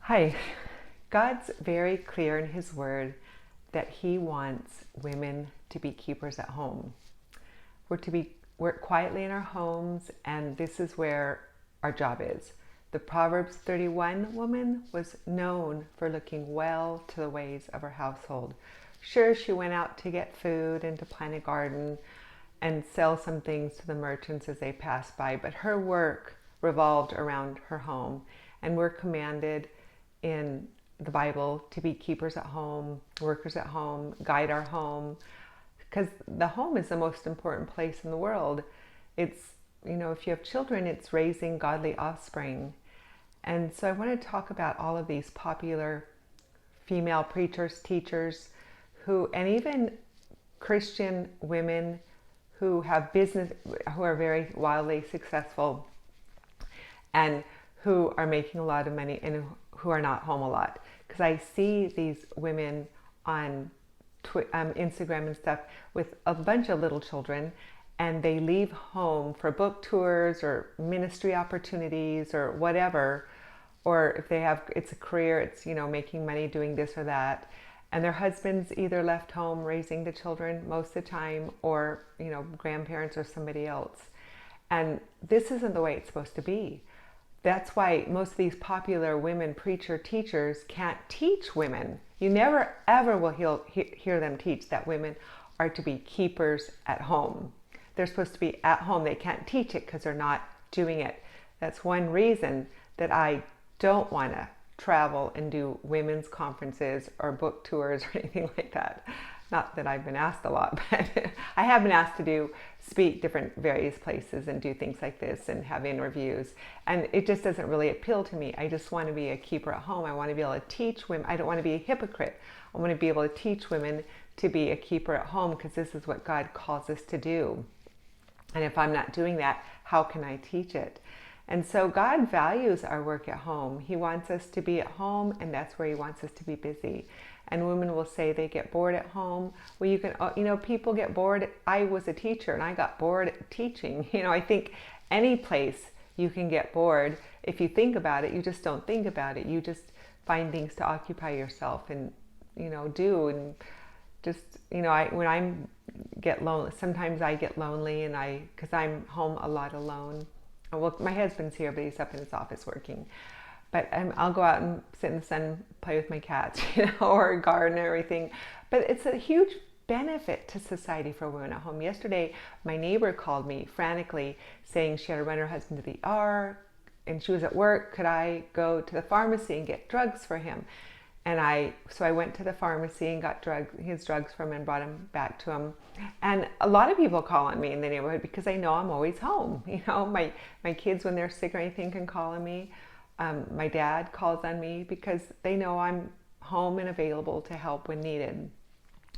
Hi. God's very clear in His Word that He wants women to be keepers at home. We're to work quietly in our homes, and this is where our job is. The Proverbs 31 woman was known for looking well to the ways of her household. Sure, she went out to get food and to plant a garden and sell some things to the merchants as they passed by, but her work revolved around her home, and we're commanded in the Bible to be keepers at home, workers at home, guide our home, because the home is the most important place in the world. It's, if you have children, it's raising godly offspring. And so I want to talk about all of these popular female preachers, teachers, and even Christian women who have business, who are very wildly successful and who are making a lot of money and who are not home a lot. Because I see these women on Instagram and stuff with a bunch of little children, and they leave home for book tours or ministry opportunities or whatever, or if they have, it's a career, it's, making money doing this or that, and their husbands either left home raising the children most of the time, or grandparents or somebody else. And this isn't the way it's supposed to be. That's why most of these popular women preacher teachers can't teach women. You never ever will hear them teach that women are to be keepers at home. They're supposed to be at home. They can't teach it because they're not doing it. That's one reason that I don't want to travel and do women's conferences or book tours or anything like that. Not that I've been asked a lot, but I have been asked to speak different various places and do things like this and have interviews. And it just doesn't really appeal to me. I just want to be a keeper at home. I want to be able to teach women. I don't want to be a hypocrite. I want to be able to teach women to be a keeper at home, because this is what God calls us to do. And if I'm not doing that, how can I teach it? And so God values our work at home. He wants us to be at home, and that's where He wants us to be busy. And women will say they get bored at home. Well, you can, people get bored. I was a teacher and I got bored teaching. I think any place you can get bored. If you think about it, you just don't think about it. You just find things to occupy yourself and, do. And just, when I get lonely, sometimes I get lonely because I'm home a lot alone. Well, my husband's here, but he's up in his office working. But I'll go out and sit in the sun, play with my cats, or garden or everything. But it's a huge benefit to society for women at home. Yesterday, my neighbor called me frantically saying she had to run her husband to the ER, and she was at work. Could I go to the pharmacy and get drugs for him? And so I went to the pharmacy and got his drugs from him and brought him back to him. And a lot of people call on me in the neighborhood because they know I'm always home. My kids, when they're sick or anything, can call on me. My dad calls on me because they know I'm home and available to help when needed.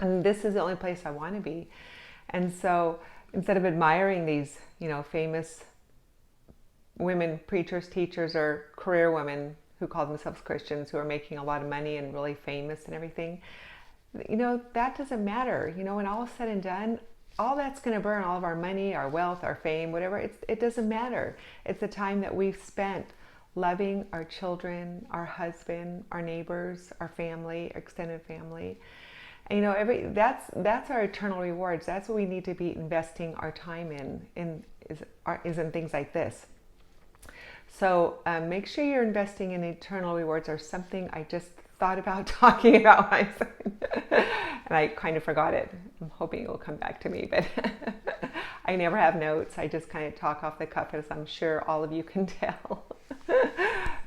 And this is the only place I want to be. And so instead of admiring these, famous women, preachers, teachers, or career women who call themselves Christians, who are making a lot of money and really famous and everything, that doesn't matter. When all is said and done, all that's going to burn, all of our money, our wealth, our fame, whatever, it doesn't matter. It's the time that we've spent loving our children, our husband, our neighbors, our family, extended family. And, that's our eternal rewards. That's what we need to be investing our time in things like this. So make sure you're investing in eternal rewards, or something I just thought about talking about myself. And I kind of forgot it. I'm hoping it will come back to me, but I never have notes. I just kind of talk off the cuff, as I'm sure all of you can tell.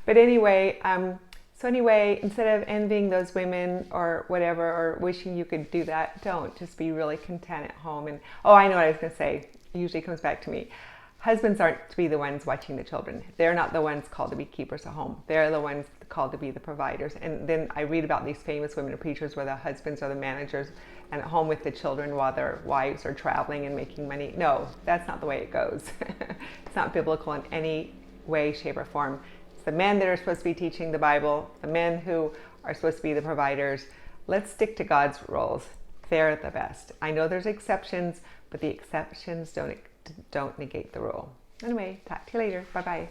But anyway, instead of envying those women or whatever, or wishing you could do that, don't. Just be really content at home. And I know what I was going to say. It usually comes back to me. Husbands aren't to be the ones watching the children. They're not the ones called to be keepers at home. They're the ones called to be the providers. And then I read about these famous women preachers where the husbands are the managers and at home with the children while their wives are traveling and making money. No, that's not the way it goes. It's not biblical in any way, shape, or form. It's the men that are supposed to be teaching the Bible, the men who are supposed to be the providers. Let's stick to God's rules. They're the best. I know there's exceptions, but the exceptions don't negate the rule. Anyway, talk to you later. Bye-bye.